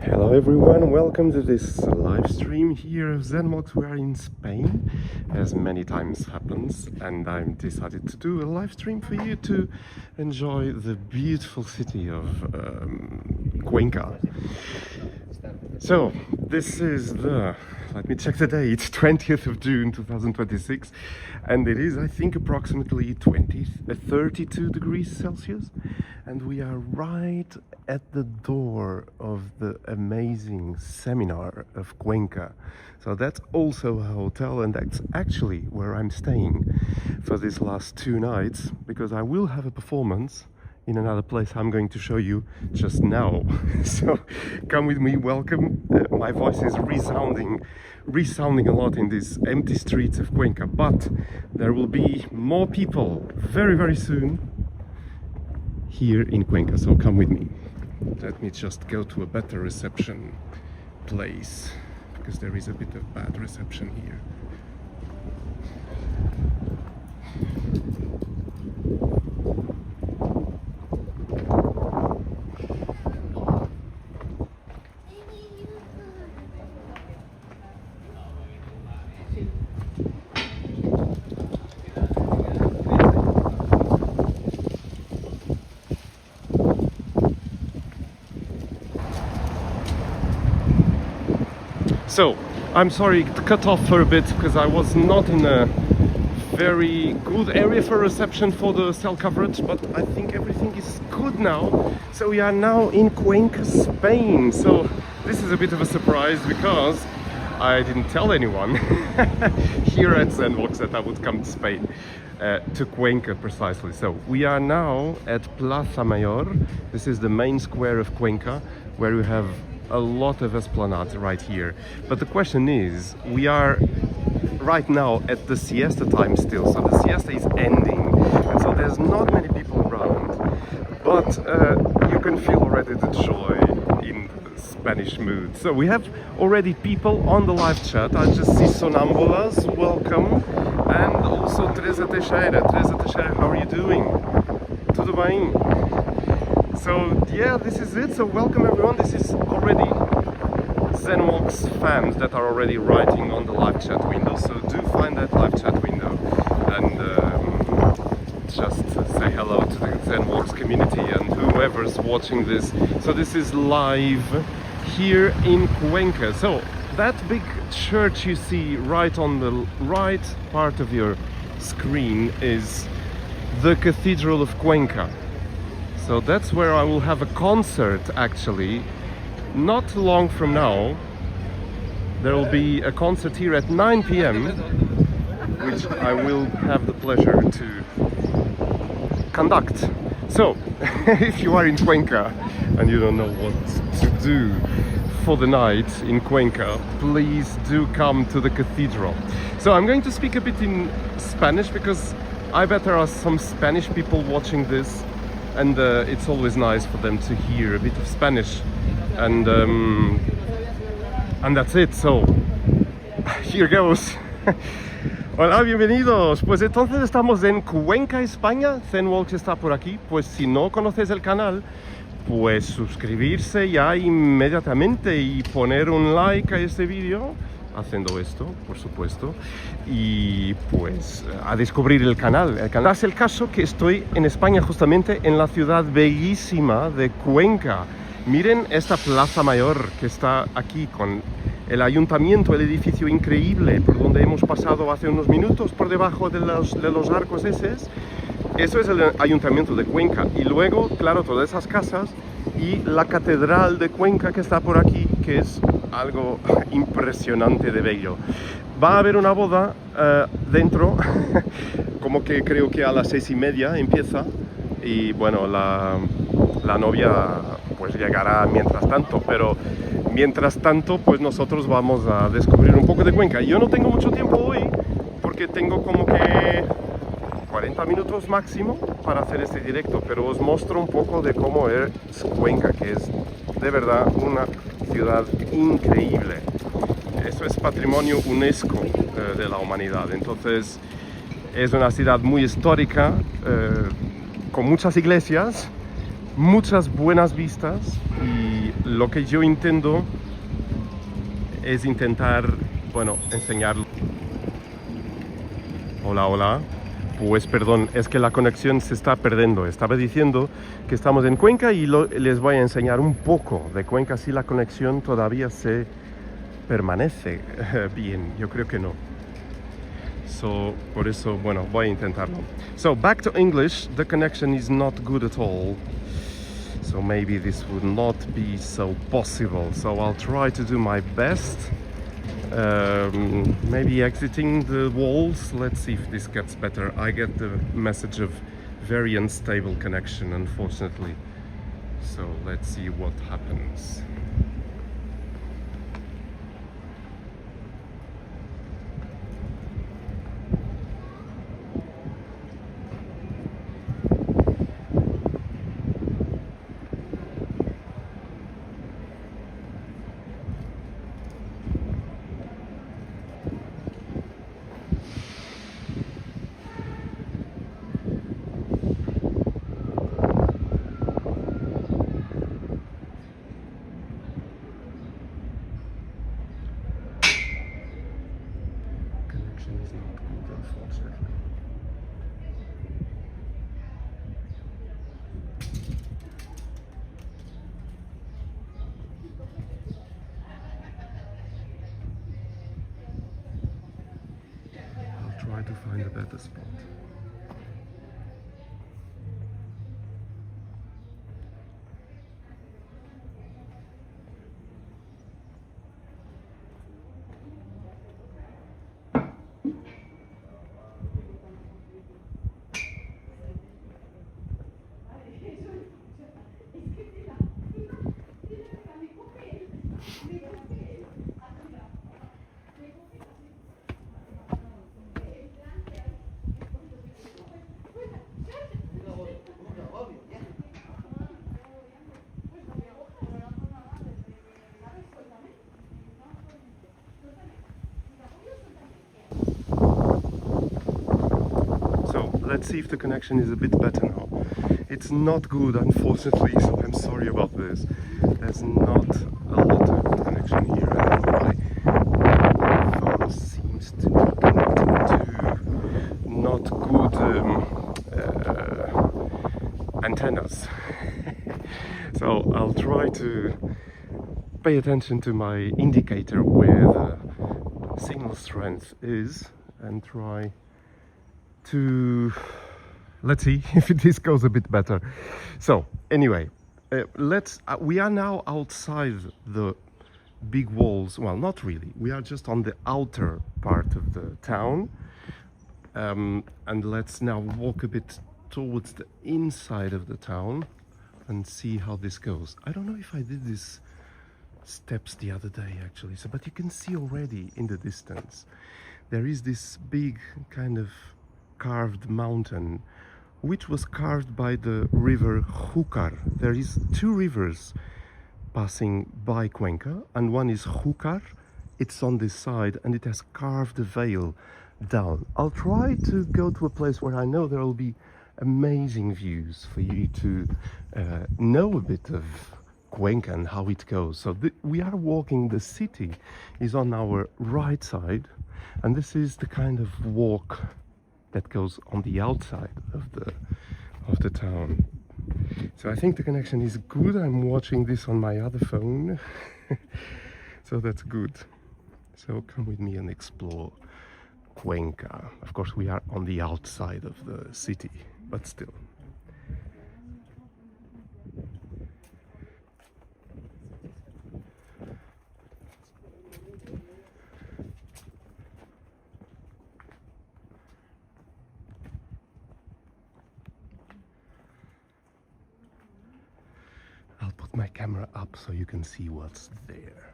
Hello everyone, welcome to this live stream here of Zen Walks. We are in Spain, as many times happens, and I decided to do a live stream for you to enjoy the beautiful city of Cuenca. So, this is let me check the date, 20th of June 2026, and it is, I think, approximately 32 degrees Celsius, and we are right at the door of the amazing seminar of Cuenca. So that's also a hotel, and that's actually where I'm staying for these last 2 nights, because I will have a performance in another place I'm going to show you just now. So come with me, welcome. My voice is resounding a lot in these empty streets of Cuenca, but there will be more people very soon here in Cuenca, so come with me. Let me just go to a better reception place, because there is a bit of bad reception here. So, I'm sorry to cut off for a bit, because I was not in a very good area for reception for the cell coverage, but I think everything is good now. So we are now in Cuenca, Spain. So this is a bit of a surprise, because I didn't tell anyone here at Zen Walks that I would come to Spain, to Cuenca precisely. So we are now at Plaza Mayor. This is the main square of Cuenca, where we have a lot of esplanades right here. But the question is, we are right now at the siesta time still, so the siesta is ending, and so there's not many people around, but you can feel already the joy in the Spanish mood. So we have already people on the live chat. I just see Sonambulas, welcome, and also Teresa Teixeira. Teresa Teixeira, how are you doing? Tudo bem? So yeah, this is it. So welcome everyone. This is already Zen Walks fans that are already writing on the live chat window. So do find that live chat window and just say hello to the Zen Walks community and whoever's watching this. So this is live here in Cuenca. So that big church you see right on the right part of your screen is the Cathedral of Cuenca. So that's where I will have a concert, actually, not long from now. There will be a concert here at 9 p.m, which I will have the pleasure to conduct. So, if you are in Cuenca and you don't know what to do for the night in Cuenca, please do come to the cathedral. So I'm going to speak a bit in Spanish, because I bet there are some Spanish people watching this, and it's always nice for them to hear a bit of Spanish, and that's it. So here goes. Hola, bienvenidos. Pues entonces estamos en Cuenca, España. Zen Walks está por aquí. Pues si no conoces el canal, pues suscribirse ya inmediatamente y poner un like a este vídeo, haciendo esto, por supuesto, y pues a descubrir el canal. Es el caso que estoy en España, justamente en la ciudad bellísima de Cuenca. Miren esta Plaza Mayor que está aquí con el ayuntamiento, el edificio increíble por donde hemos pasado hace unos minutos, por debajo de los arcos esos. Eso es el ayuntamiento de Cuenca, y luego, claro, todas esas casas y la catedral de Cuenca que está por aquí, que es algo impresionante de bello. Va a haber una boda dentro, como que creo que a las 6:30 empieza, y bueno, la novia pues llegará mientras tanto, pero mientras tanto pues nosotros vamos a descubrir un poco de Cuenca. Yo no tengo mucho tiempo hoy, porque tengo como que 40 minutos máximo para hacer este directo, pero os muestro un poco de cómo es Cuenca, que es de verdad una ciudad increíble. Eso es patrimonio UNESCO de la humanidad. Entonces es una ciudad muy histórica, con muchas iglesias, muchas buenas vistas y lo que yo intento es intentar, bueno, enseñarlo. Hola, hola. Pues perdón, es que la conexión se está perdiendo. Estaba diciendo que estamos en Cuenca y les voy a enseñar un poco de Cuenca si la conexión todavía se permanece bien. Yo creo que no. Por eso, bueno, voy a intentarlo. So, back to English. The connection is not good at all. So maybe this would not be so possible. So I'll try to do my best. Maybe exiting the walls. Let's see if this gets better. I get the message of very unstable connection, unfortunately. So let's see what happens. Try to find a better spot. Let's see if the connection is a bit better now. It's not good, unfortunately, so I'm sorry about this. There's not a lot of connection here, and my phone seems to be connected to not good antennas. So I'll try to pay attention to my indicator where the signal strength is and try to, let's see if this goes a bit better. So anyway, we are now outside the big walls. Well, not really, we are just on the outer part of the town, and let's now walk a bit towards the inside of the town and see how this goes. I don't know if I did these steps the other day actually, but you can see already in the distance there is this big kind of carved mountain which was carved by the river Huécar. There is two rivers passing by Cuenca, and one is Huécar. It's on this side and it has carved a veil down. I'll try to go to a place where I know there will be amazing views for you to know a bit of Cuenca and how it goes. So we are walking, the city is on our right side, and this is the kind of walk that goes on the outside of the town. So I think the connection is good. I'm watching this on my other phone. So that's good. So come with me and explore Cuenca. Of course we are on the outside of the city, but still. I'll put my camera up so you can see what's there.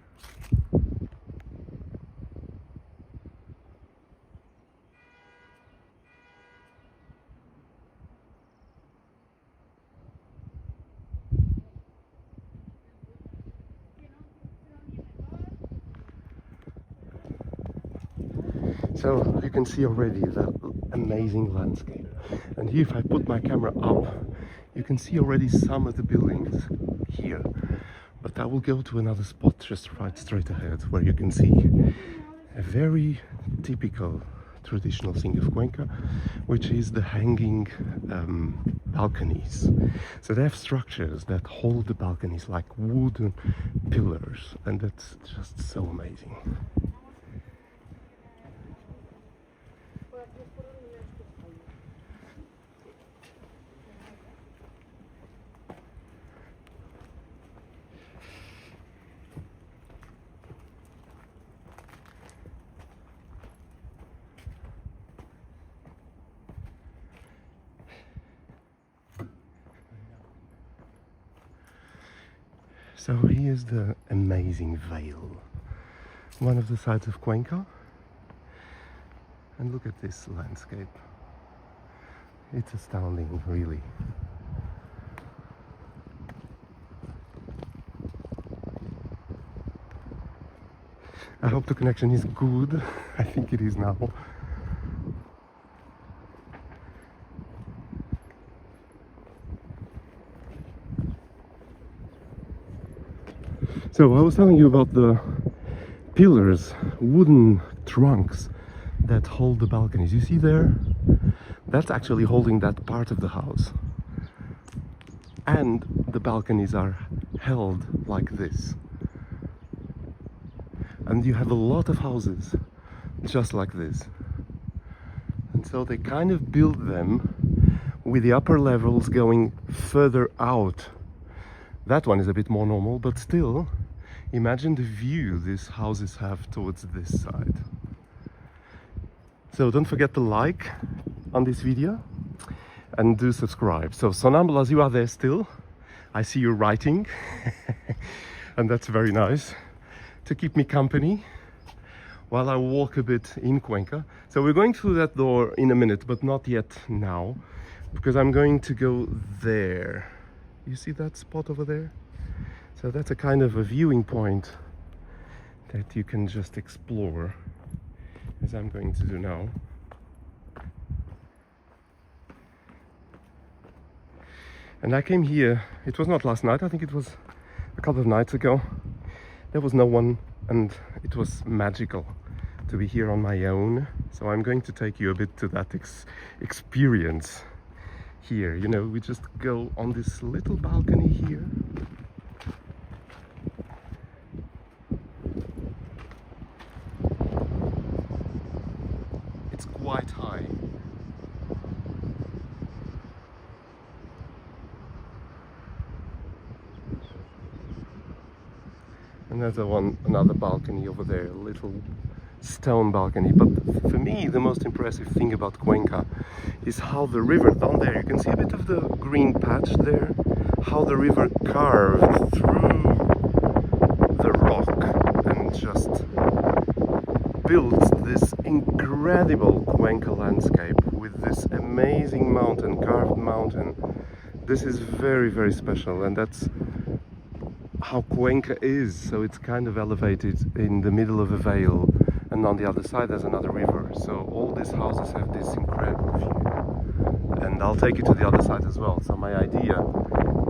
So you can see already that amazing landscape. And here, if I put my camera up, You can see already some of the buildings here, but I will go to another spot just right straight ahead where you can see a very typical traditional thing of Cuenca, which is the hanging balconies. So they have structures that hold the balconies like wooden pillars, and that's just so amazing. So here's the amazing vale, one of the sides of Cuenca, and look at this landscape. It's astounding, really. I hope the connection is good. I think it is now. So I was telling you about the pillars, wooden trunks that hold the balconies. You see there? That's actually holding that part of the house. And the balconies are held like this. And you have a lot of houses just like this. And so they kind of build them with the upper levels going further out. That one is a bit more normal, but still, imagine the view these houses have towards this side. So don't forget to like on this video and do subscribe. So Sonambulas, you are there still. I see you writing and that's very nice to keep me company while I walk a bit in Cuenca. So we're going through that door in a minute, but not yet now, because I'm going to go there. You see that spot over there? So that's a kind of a viewing point that you can just explore, as I'm going to do now. And I came here, it was not last night, I think it was a couple of nights ago. There was no one and it was magical to be here on my own. So I'm going to take you a bit to that experience here. You know, we just go on this little balcony here. It's quite high. And there's another balcony over there, a little stone balcony. But for me, the most impressive thing about Cuenca is how the river down there, you can see a bit of the green patch there, how the river carved through the rock and just built this incredible Cuenca landscape with this amazing mountain, carved mountain. This is very, very special, and that's how Cuenca is. So it's kind of elevated in the middle of a vale, and on the other side there's another river. So all these houses have this incredible view, and I'll take you to the other side as well. So my idea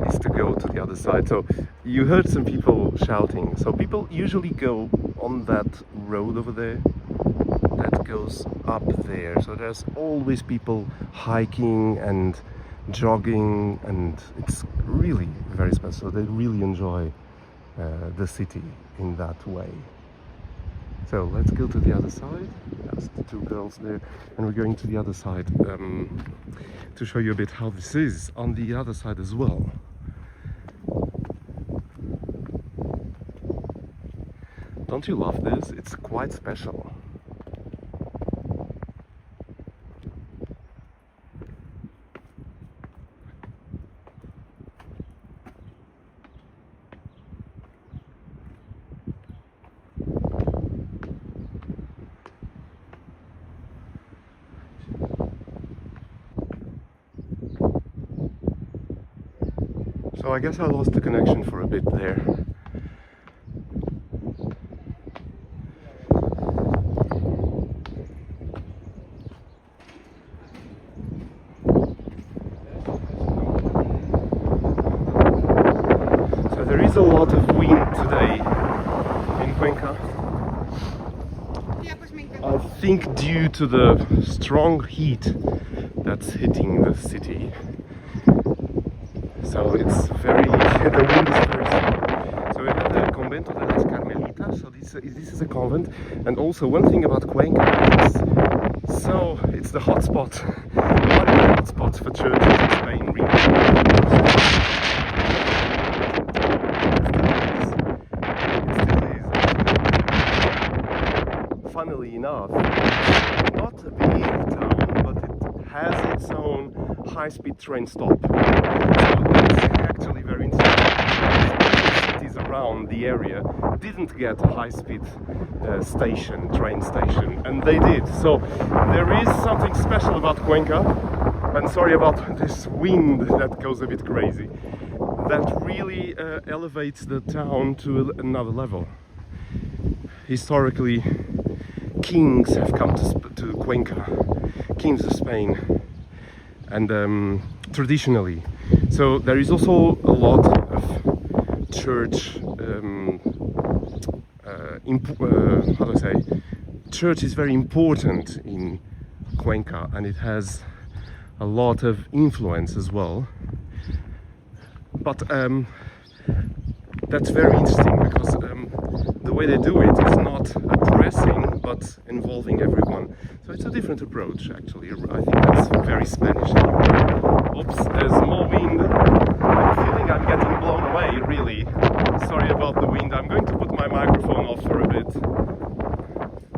is to go to the other side. So you heard some people shouting. So people usually go on that road over there that goes up there. So there's always people hiking and jogging, and it's really very special. They really enjoy the city in that way. So let's go to the other side. That's the two girls there, and we're going to the other side to show you a bit how this is on the other side as well. Don't you love this? It's quite special. So I guess I lost the connection for a bit there. lot of wind today in Cuenca. I think due to the strong heat that's hitting the city. So it's very, the wind is very strong. So we have the Convento de las Carmelitas, so this is a convent. And also one thing about Cuenca is, so it's the hotspot, one of the hotspots for churches in Spain, really. Funnily enough, not a big town, but it has its own high-speed train stop. So that's actually very interesting. Cities around the area didn't get a high-speed train station, and they did. So there is something special about Cuenca, and sorry about this wind that goes a bit crazy, that really elevates the town to another level. Historically, kings have come to Cuenca, kings of Spain, and traditionally. So there is also a lot of church, how do I say, church is very important in Cuenca, and it has a lot of influence as well. But that's very interesting because the way they do it is not oppressing but involving everyone. So it's a different approach actually. I think that's very Spanish. Oops, there's more wind. I'm feeling I'm getting blown away, really. Sorry about the wind. I'm going to put my microphone off for a bit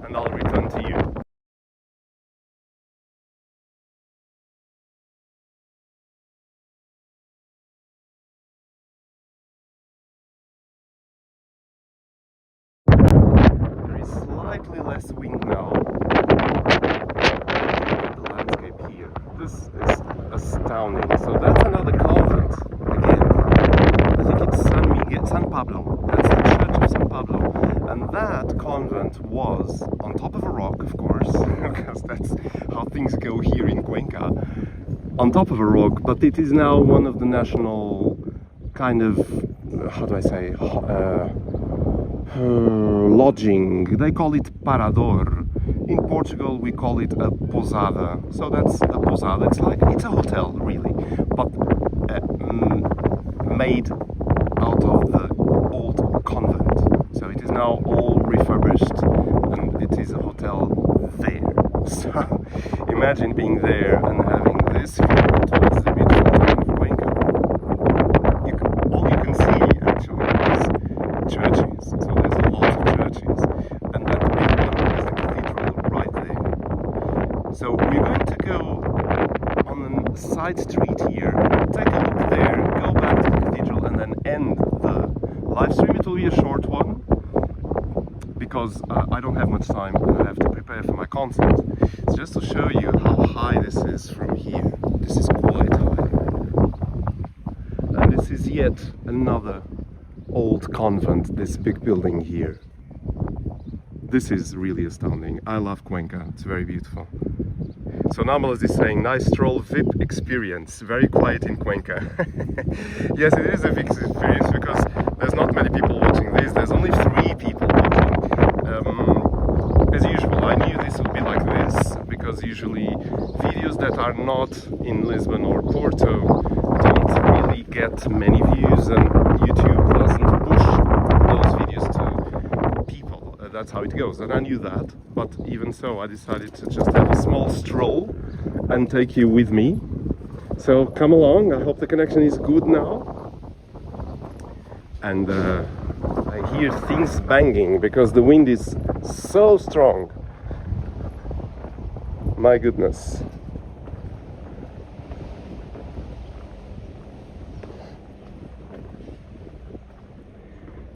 and I'll return to you. Slightly less wind now. The landscape here. This is astounding. So that's another convent. Again, I think it's San Pablo. That's the Church of San Pablo. And that convent was on top of a rock, of course, because that's how things go here in Cuenca. On top of a rock, but it is now one of the national kind of, how do I say, lodging. They call it parador. In Portugal we call it a posada. So that's a posada. It's a hotel really, but made out of the old convent. So it is now all refurbished and it is a hotel there. So imagine being there and having this view towards the beautiful town of Cuenca. All you can see actually is churches. So there's a lot of churches, and that big one is the cathedral right there. So we're going to go on a side street here, take a look there, go back to the cathedral, and then end the live stream. It will be a short one because I don't have much time and I have to prepare for my concert. It's just to show you how high this is from here. This is quite high, and this is yet another old convent, this big building here. This is really astounding. I love Cuenca, it's very beautiful. So Namal is saying, nice stroll VIP experience, very quiet in Cuenca. Yes, it is a VIP experience because there's not many people watching this, there's only 3 people watching. As usual, I knew this would be like this because usually videos that are not in Lisbon or Porto don't really get many views, and YouTube doesn't push those videos to people. That's how it goes, and I knew that, but even so I decided to just have a small stroll and take you with me. So come along, I hope the connection is good now. And I hear things banging because the wind is so strong. My goodness.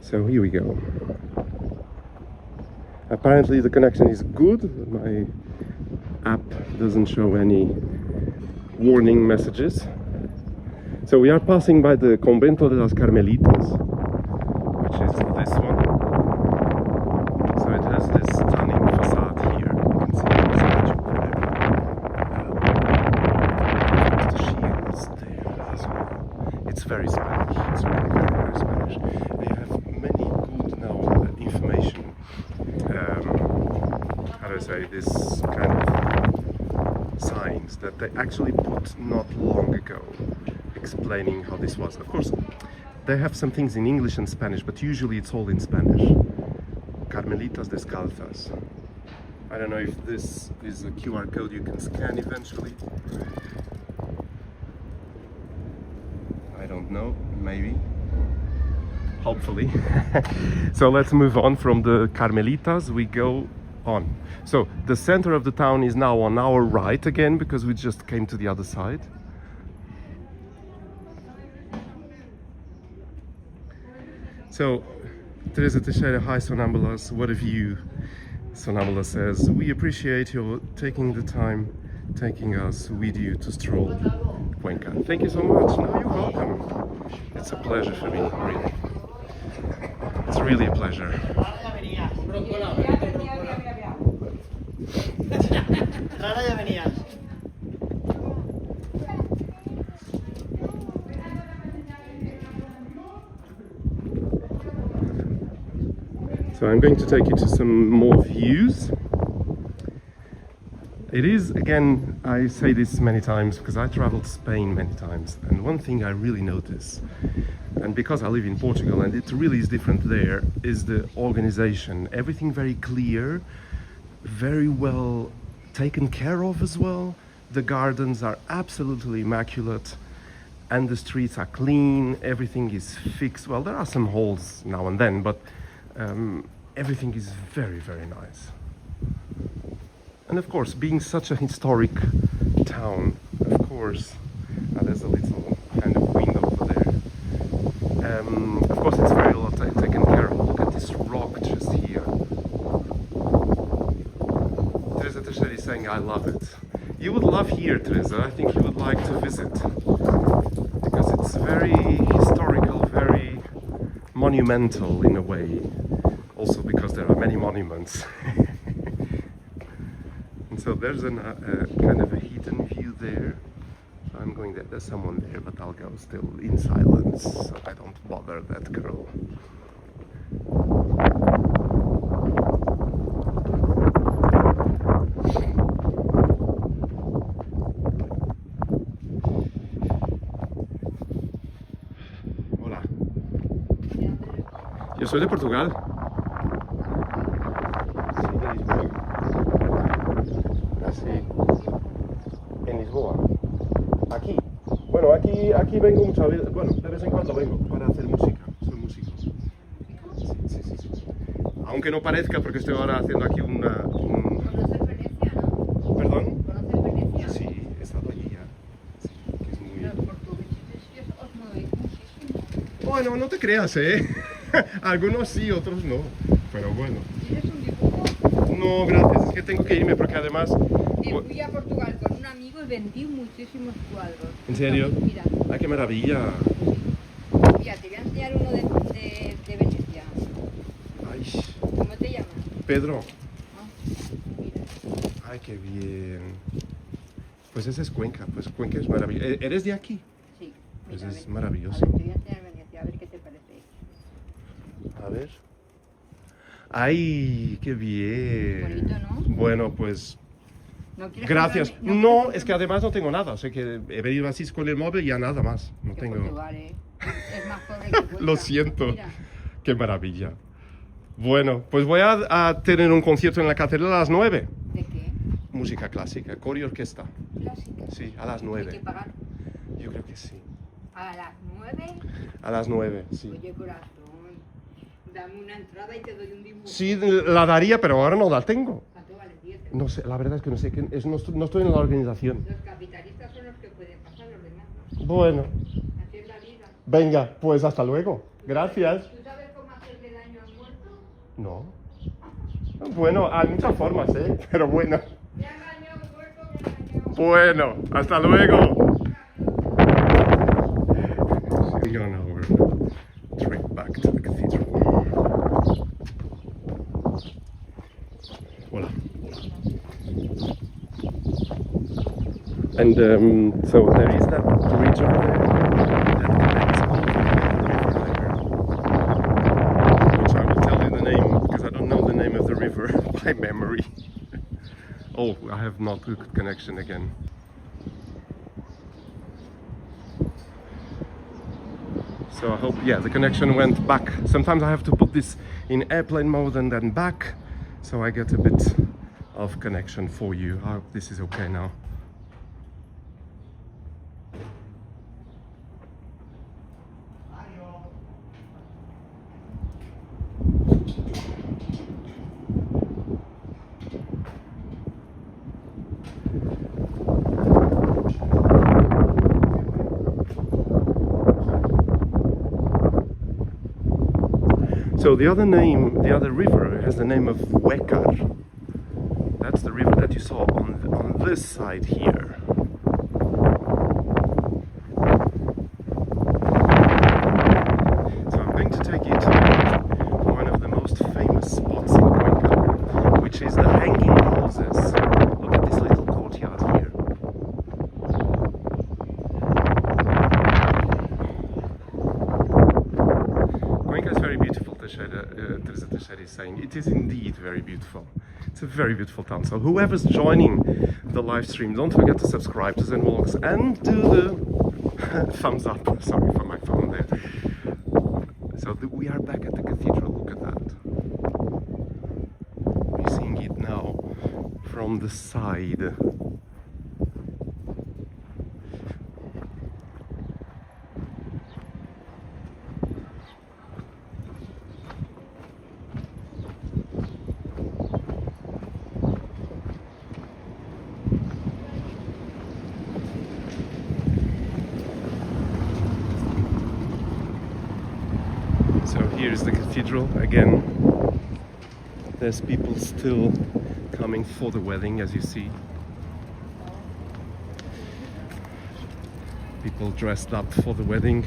So here we go. Apparently the connection is good. My app doesn't show any warning messages. So we are passing by the Convento de las Carmelitas, which is this one. So it has this stunning facade here. You can see the statue over there. The shields there as well. It's very Spanish. It's really very, very Spanish. And you have say, this kind of signs that they actually put not long ago, explaining how this was. Of course, they have some things in English and Spanish, but usually it's all in Spanish. Carmelitas Descalzas. I don't know if this is a QR code you can scan eventually. I don't know, maybe. Hopefully. So let's move on from the Carmelitas. We go on. So the center of the town is now on our right again, because we just came to the other side. So Teresa Teixeira, hi Sonambulas, what a view. Sonambula says, we appreciate your taking the time, taking us with you to stroll Cuenca. Thank you so much. No, you're welcome. It's a pleasure for me, really. It's really a pleasure. So I'm going to take you to some more views. It is, again, I say this many times because I traveled Spain many times, and one thing I really notice, and because I live in Portugal and it really is different there, is the organization. Everything very clear, very well taken care of as well. The gardens are absolutely immaculate and the streets are clean, everything is fixed. Well, there are some holes now and then, but everything is very, very nice. And of course, being such a historic town, of course, there's a little kind of window over there. Of course, it's very well taken care of. Look at this rock just here. Teresa Teixeira is saying, I love it. You would love here, Teresa. I think you would like to visit. Because it's very historical, very monumental in a way. Also because there are many monuments. And so there's a kind of a hidden view there. So I'm going there. There's someone there, but I'll go still in silence so I don't bother that girl. Hola. Yo soy de Portugal. En Lisboa. Aquí. Bueno, aquí vengo muchas veces. Bueno, de vez en cuando vengo para hacer música. Soy músico. Sí. Aunque no parezca, porque estoy ahora haciendo aquí ¿Conoces Venecia, no? ¿Perdón? ¿Conoces Venecia? Sí, he estado allí ya. Sí, que es muy... Los portugueses es Osmo muchísimo. Bueno, no te creas, ¿eh? Algunos sí, otros no. Pero bueno. ¿Tienes un dibujo? No, gracias. Es que tengo que irme porque además... Fui a Portugal con un amigo y vendí muchísimos cuadros. ¿En serio? Mira. ¡Ay, qué maravilla! Mira, te voy a enseñar uno de Venecia. Ay, ¿Cómo te llamas? Pedro. Mira. Ay, qué bien. Pues ese es Cuenca. Pues Cuenca es maravilloso. ¿Eres de aquí? Sí. Pues Mira, es ven. maravilloso. A ver, te voy a enseñar Venecia, a ver qué te parece. A ver. ¡Ay, qué bien! Bonito, ¿no? Bueno, pues... ¿No quieres Gracias. comprarme? No, es que además no tengo nada. O sea que he venido así con el móvil y ya nada más. No Que tengo... Portugal, es más pobre que Cuenca. Lo siento. Mira. Qué maravilla. Bueno, pues voy a tener un concierto en la catedral a las 9. ¿De qué? Música clásica, coro y orquesta. Clásica. Sí, a las ¿Hay 9. que pagar? Yo creo que sí. ¿A las 9? A las 9, sí. Oye, corazón, dame una entrada y te doy un dibujo. Sí, la daría, pero ahora no la tengo. ¿Cuánto vale? 10 euros. No sé, la verdad es que no sé, no estoy en la organización. Los capitalistas son los que pueden pasar, los demás no. Bueno, Así es la vida. venga, pues hasta luego. Gracias. ¿Tú sabes cómo hacerle daño al muerto? No. Bueno, hay muchas formas, ¿eh? Pero bueno. Me ha engañado el muerto, me ha engañado. Bueno, hasta luego. See you on our trip back to the cathedral. Voila. And so there is that bridge over there that connects all the way to the river, which I will tell you the name because I don't know the name of the river by memory. Oh, I have not good connection again. So I hope, yeah, the connection went back. Sometimes I have to put this in airplane mode and then back, so I get a bit of connection for you. I hope this is okay now. So the other river has the name of Huécar. That's the river that you saw on this side here. So I'm going to take you to one of the most famous spots in Cuenca, which is the hanging houses. Look at this little courtyard here. Cuenca is very beautiful, Teresa Teixeira is saying. It is indeed very beautiful. It's a very beautiful town. So whoever's joining the live stream, don't forget to subscribe to Zen Walks and do the thumbs up. Sorry for my phone there. So we are back at the cathedral. Look at that. We're seeing it now from the side. So here is the cathedral again. There's people still coming for the wedding, as you see. People dressed up for the wedding.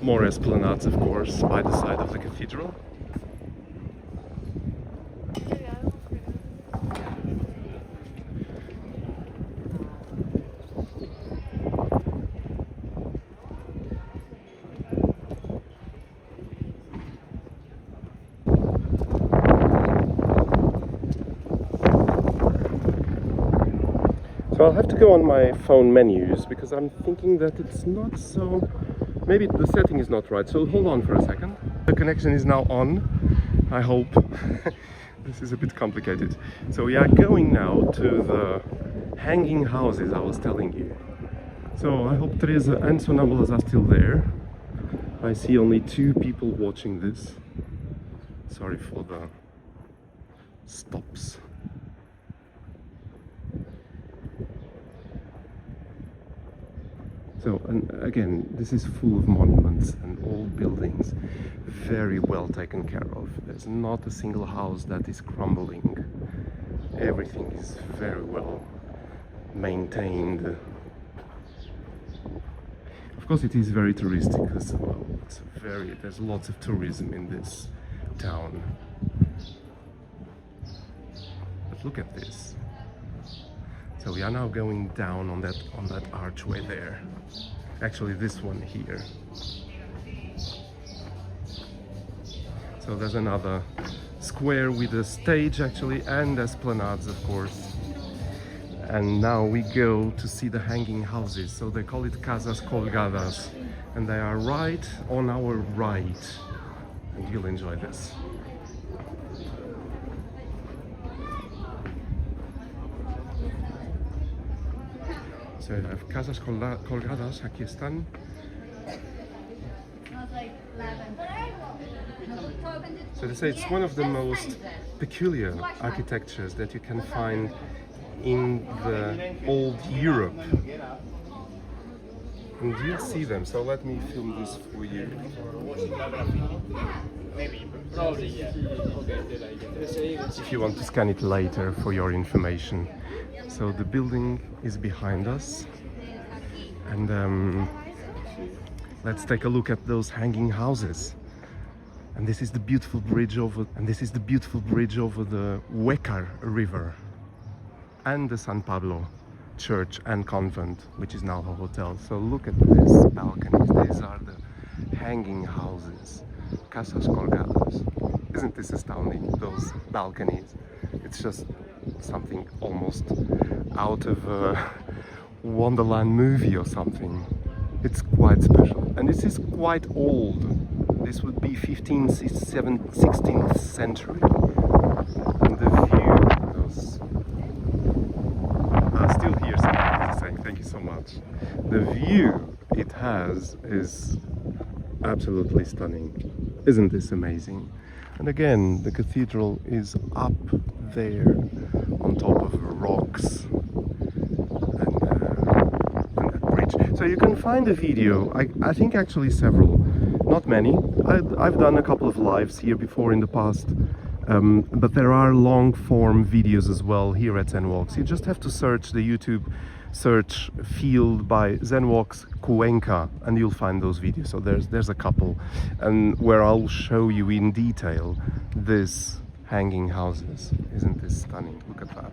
More esplanades, of course, by the side of the cathedral. So I'll have to go on my phone menus because I'm thinking that it's not so... Maybe the setting is not right, so hold on for a second. The connection is now on, I hope. This is a bit complicated. So we are going now to the hanging houses I was telling you. So I hope Teresa and Sonambulas are still there. I see only 2 people watching this. Sorry for the stops. So, and again, this is full of monuments and old buildings, very well taken care of. There's not a single house that is crumbling. Everything is very well maintained. Of course, it is very touristic as well. There's lots of tourism in this town. But look at this. So we are now going down on that archway there. Actually, this one here. So there's another square with a stage actually, and esplanades, of course. And now we go to see the hanging houses. So they call it Casas Colgadas, and they are right on our right. And you'll enjoy this. So I have Casas Colgadas, aquí están. So they say it's one of the most peculiar architectures that you can find in the old Europe. And you'll see them, so let me film this for you. If you want to scan it later for your information. So the building is behind us, and let's take a look at those hanging houses. And this is the beautiful bridge over the Huécar River, and the San Pablo church and convent, which is now a hotel. So look at this balconies. These are the hanging houses, Casas Colgadas. Isn't this astounding? Those balconies. It's just something almost out of a Wonderland movie or something. It's quite special. And this is quite old. This would be 15th, 17th, 16th century. And the view goes... I still hear somebody saying thank you so much. The view it has is absolutely stunning. Isn't this amazing? And again, the cathedral is up there on top of rocks and that bridge. So you can find a video, I think actually several, not many. I've done a couple of lives here before in the past, but there are long form videos as well here at Zen Walks. You just have to search the YouTube search field by Zen Walks Cuenca and you'll find those videos. So there's a couple, and where I'll show you in detail this hanging houses. Isn't this stunning? Look at that.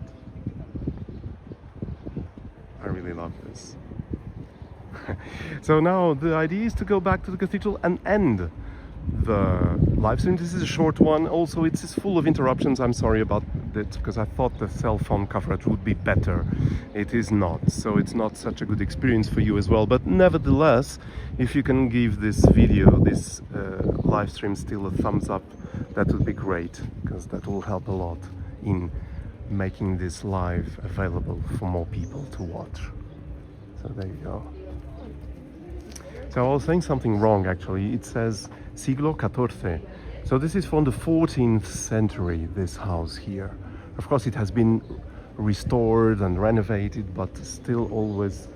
I really love this. So now the idea is to go back to the cathedral and end the live stream. This is a short one. Also, it's full of interruptions. I'm sorry about that, because I thought the cell phone coverage would be better. It is not, so it's not such a good experience for you as well. But nevertheless, if you can give this video, this live stream still a thumbs up, that would be great, because that will help a lot in making this live available for more people to watch. So there you go. So I was saying something wrong actually. It says siglo XIV. So this is from the 14th century, this house here. Of course it has been restored and renovated, but still always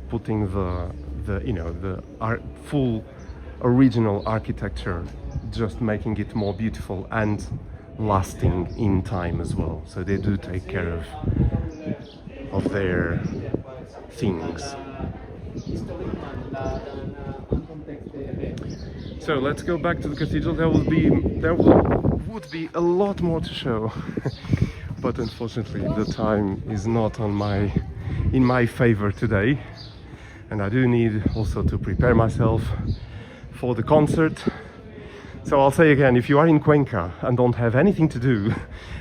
putting the full original architecture, just making it more beautiful and lasting in time as well. So they do take care of their things. So let's go back to the cathedral. There would be a lot more to show, but unfortunately the time is not in my favor today, and I do need also to prepare myself for the concert. So I'll say again, if you are in Cuenca and don't have anything to do,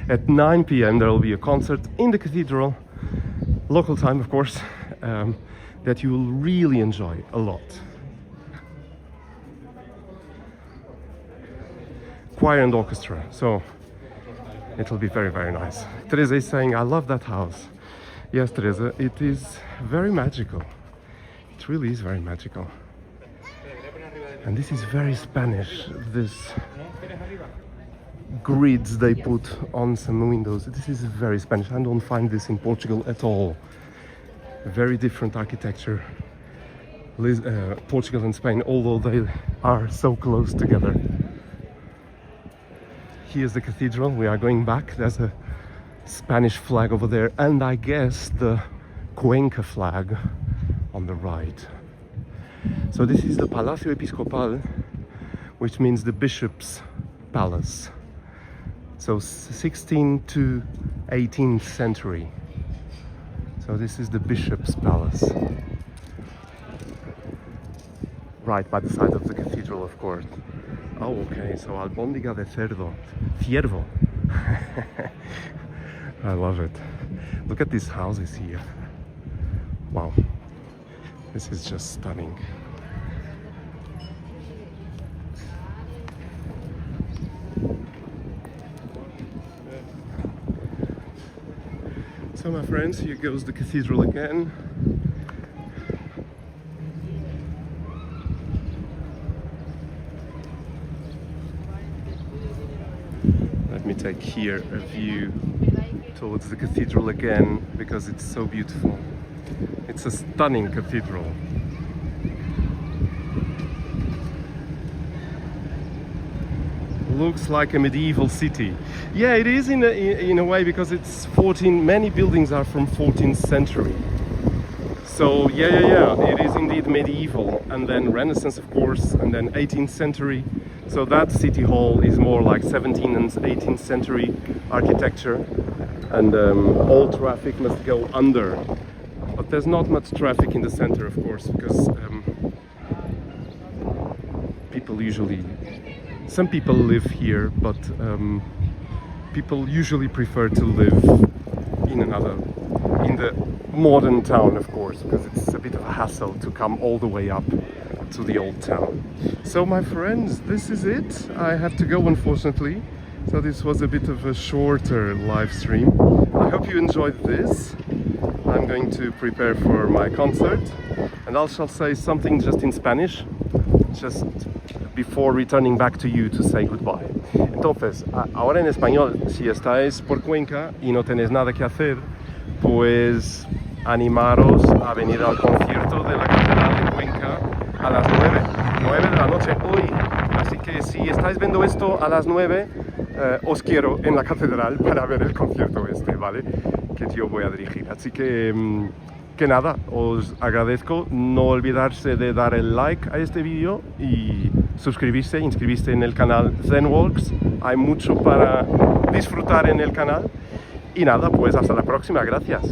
at 9 p.m. there will be a concert in the cathedral, local time of course, that you will really enjoy a lot. Choir and orchestra, so it'll be very, very nice. Teresa is saying, I love that house. Yes, Teresa, it is very magical. It really is very magical. And this is very Spanish, this grids they put on some windows. This is very Spanish. I don't find this in Portugal at all. Very different architecture. Portugal and Spain, although they are so close together. Here's the cathedral. We are going back. There's a Spanish flag over there, and I guess the Cuenca flag on the right. So this is the Palacio Episcopal, which means the bishop's palace. So 16th to 18th century. So this is the bishop's palace. Right by the side of the cathedral, of course. Oh, okay, so albóndiga de cerdo. Ciervo. I love it. Look at these houses here. Wow. This is just stunning. So my friends, here goes the cathedral again. Let me take here a view towards the cathedral again, because it's so beautiful. It's a stunning cathedral. Looks like a medieval city. Yeah, it is in a way, because it's many buildings are from 14th century. So yeah, it is indeed medieval, and then Renaissance of course, and then 18th century. So that city hall is more like 17th and 18th century architecture, and all traffic must go under. But there's not much traffic in the center, of course, because people usually, some people live here, but people usually prefer to live in the modern town, of course, because it's a bit of a hassle to come all the way up to the old town. So my friends, this is it. I have to go, unfortunately. So this was a bit of a shorter live stream. I hope you enjoyed this. I'm going to prepare for my concert, and I shall say something just in Spanish, just before returning back to you to say goodbye. Entonces, ahora en español, si estáis por Cuenca y no tenéis nada que hacer, pues animaros a venir al concierto de la Catedral de Cuenca a las 9 de la noche hoy. Así que si estáis viendo esto a las 9, os quiero en la Catedral para ver el concierto este, ¿vale? Que yo voy a dirigir. Así que nada, os agradezco. No olvidarse de dar el like a este vídeo y suscribirse, inscribirse en el canal Zen Walks. Hay mucho para disfrutar en el canal. Y nada, pues hasta la próxima. Gracias.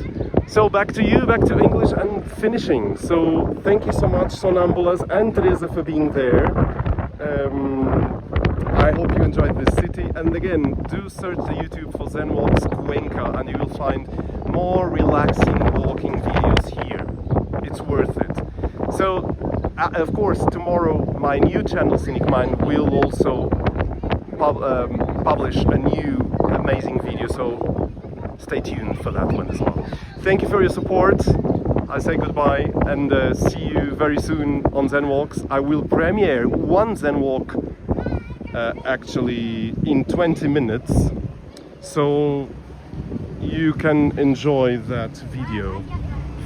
So back to you, back to English and finishing. So thank you so much, Sonambulas and Teresa, for being there. I hope you enjoyed this city, and again, do search the YouTube for Zen Walks Cuenca and you will find more relaxing walking videos here. It's worth it. So, of course, tomorrow my new channel, Scenic Mind, will also publish a new amazing video, so stay tuned for that one as well. Thank you for your support. I say goodbye and see you very soon on Zen Walks. I will premiere one Zen Walk actually in 20 minutes, so you can enjoy that video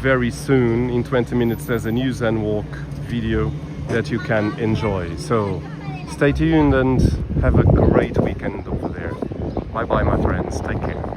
very soon. In 20 minutes there's a new Zen Walk video that you can enjoy, so stay tuned and have a great weekend over there. Bye bye, my friends, take care.